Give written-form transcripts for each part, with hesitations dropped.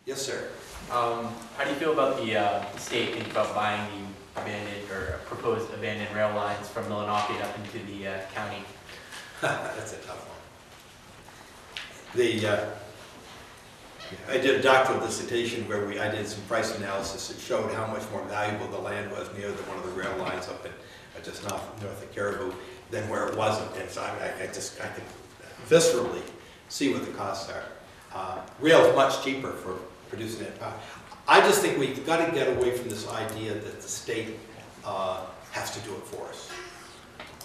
Yes, sir. How do you feel about the state thinking about buying the abandoned or proposed abandoned rail lines from Millinocket up into the county? That's a tough one. I did a doctoral dissertation where I did some price analysis that showed how much more valuable the land was near one of the rail lines up in just north of Caribou than where it wasn't. And so I could viscerally see what the costs are. Rail is much cheaper for producing that power. I just think we've got to get away from this idea that the state has to do it for us.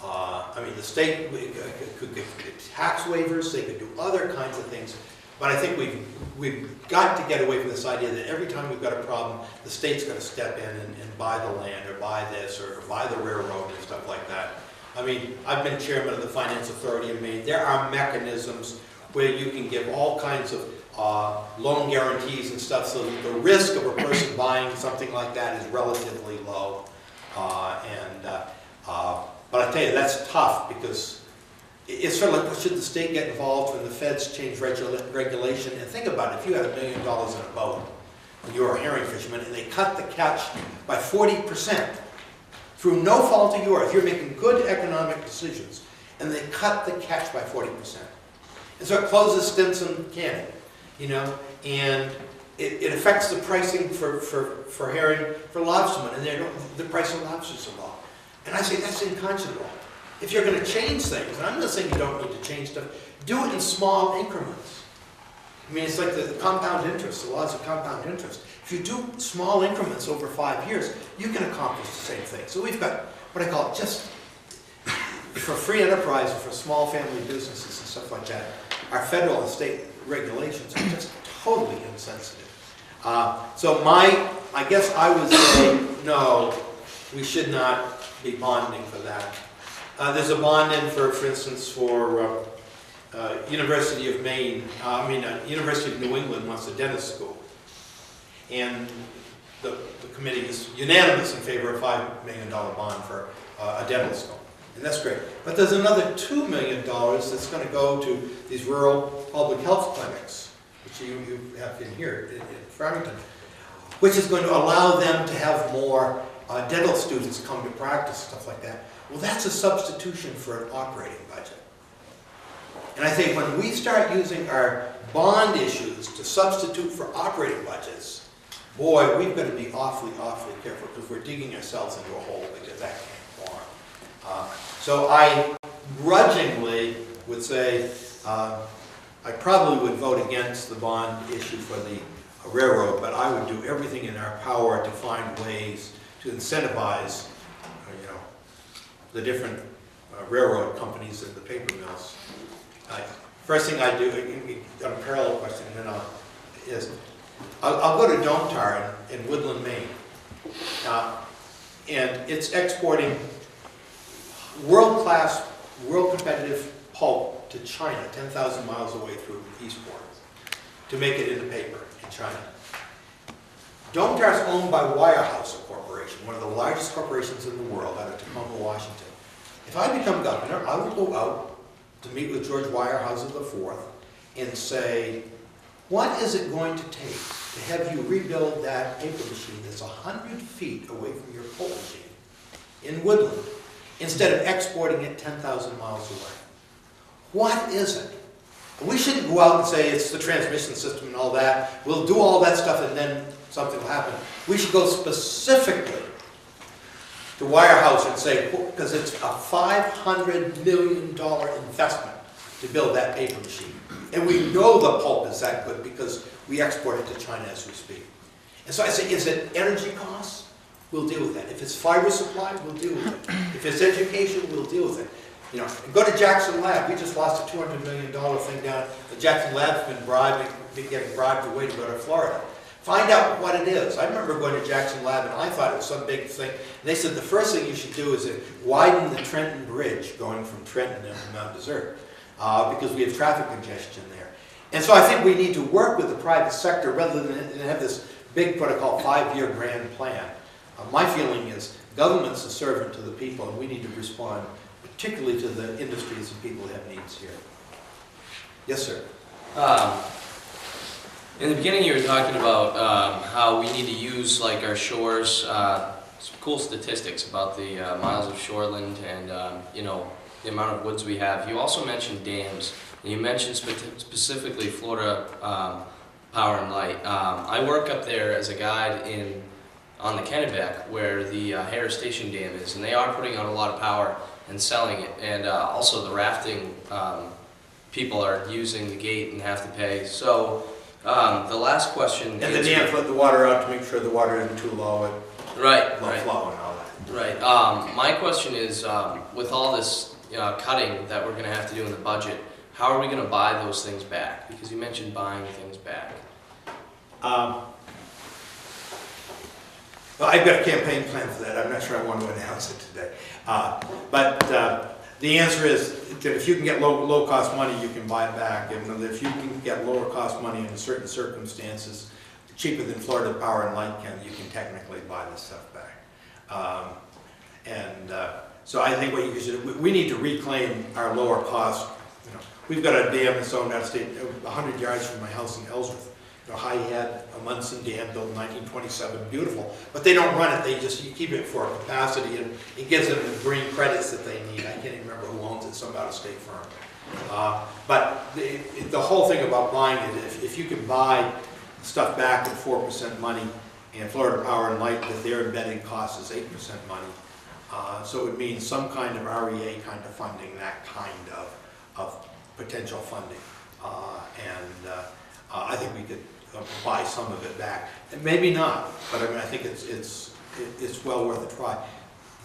I mean, the state could give tax waivers, they could do other kinds of things, but I think we've got to get away from this idea that every time we've got a problem, the state's going to step in and buy the land, or buy this, or buy the railroad and stuff like that. I mean, I've been chairman of the Finance Authority of Maine. There are mechanisms where you can give all kinds of loan guarantees and stuff, so that the risk of a person buying something like that is relatively low. But I tell you, that's tough, because it's sort of like, should the state get involved when the feds change regulation? And think about it, if you had $1 million in a boat, and you were a herring fisherman, and they cut the catch by 40%, through no fault of yours, you're making good economic decisions, and they cut the catch by 40%. And so it closes Stinson Canyon, you know, and it affects the pricing for herring, for lobstermen, and the price of lobsters are low. And I say that's unconscionable. If you're going to change things, and I'm not saying you don't need to change stuff, do it in small increments. I mean, it's like the compound interest, the laws of compound interest. If you do small increments over 5 years, you can accomplish the same thing. So we've got what I call just for free enterprise and for small family businesses and stuff like that. Our federal and state regulations are just totally insensitive. So I guess I would say no, we should not be bonding for that. There's a bond in for instance, for University of Maine, University of New England wants a dentist school. And the committee is unanimous in favor of a $5 million bond for a dental school. And that's great. But there's another $2 million that's going to go to these rural public health clinics, which you have in here in Farmington, which is going to allow them to have more dental students come to practice, stuff like that. Well, that's a substitution for an operating budget. And I think when we start using our bond issues to substitute for operating budgets, boy, we've got to be awfully, awfully careful, because we're digging ourselves into a hole, because that can't go on. So I grudgingly would say I probably would vote against the bond issue for the railroad, but I would do everything in our power to find ways to incentivize, the different railroad companies and the paper mills. First thing I do, on a parallel question, and then I'll go to Domtar in Woodland, Maine, and it's exporting world-class, world-competitive pulp to China, 10,000 miles away through Eastport, to make it into paper in China. Domtar is owned by Weyerhaeuser Corporation, one of the largest corporations in the world, out of Tacoma, Washington. If I become governor, I will go out to meet with George Weyerhaeuser IV and say, what is it going to take to have you rebuild that paper machine that's 100 feet away from your pulp machine in Woodland, instead of exporting it 10,000 miles away? What is it? We shouldn't go out and say it's the transmission system and all that. We'll do all that stuff and then something will happen. We should go specifically to Weyerhaeuser and say, because it's a $500 million investment to build that paper machine. And we know the pulp is that good because we export it to China as we speak. And so I say, is it energy costs? We'll deal with that. If it's fiber supply, we'll deal with it. If it's education, we'll deal with it. Go to Jackson Lab. We just lost a $200 million thing down. The Jackson Lab's been getting bribed away to go to Florida. Find out what it is. I remember going to Jackson Lab, and I thought it was some big thing. And they said the first thing you should do is widen the Trenton Bridge going from Trenton into Mount Desert, because we have traffic congestion there. And so I think we need to work with the private sector rather than have this big, what I call, 5-year grand plan. My feeling is government's a servant to the people, and we need to respond particularly to the industries and people who have needs here. Yes, sir. In the beginning, you were talking about how we need to use like our shores. Some cool statistics about the miles of shoreland and you know, the amount of woods we have. You also mentioned dams, and you mentioned specifically Florida Power and Light. I work up there as a guide on the Kennebec, where the Harris Station Dam is, and they are putting out a lot of power and selling it. And also the rafting people are using the gate and have to pay. So the last question. And the dams let the water out to make sure the water isn't too low and right, low right. flow and all that. Right. My question is, with all this cutting that we're going to have to do in the budget, how are we going to buy those things back? Because you mentioned buying things back. Well, I've got a campaign plan for that. I'm not sure I want to announce it today. But the answer is that if you can get low-cost money, you can buy it back. And if you can get lower-cost money in certain circumstances, cheaper than Florida Power and Light can, you can technically buy this stuff back. So I think what you should, we need to reclaim our lower cost. You know, we've got a dam that's owned out of state, 100 yards from my house in Ellsworth. You know, High-Head, a Munson Dam built in 1927, beautiful. But they don't run it, you keep it for capacity, and it gives them the green credits that they need. I can't even remember who owns it, some out-of-state firm. But the whole thing about buying it, if you can buy stuff back at 4% money, and Florida Power and Light, that their embedded cost is 8% money. So it would mean some kind of REA kind of funding, that kind of potential funding. I think we could buy some of it back. And maybe not, but I mean, I think it's well worth a try.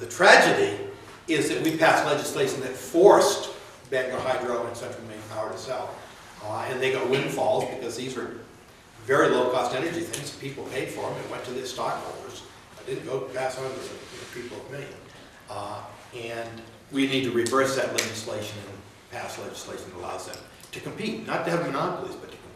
The tragedy is that we passed legislation that forced Bangor Hydro and Central Maine Power to sell. And they got windfalls because these are very low-cost energy things. People paid for them. It went to their stockholders. It didn't go pass on to the people of Maine. And we need to reverse that legislation and pass legislation that allows them to compete, not to have monopolies, but to compete.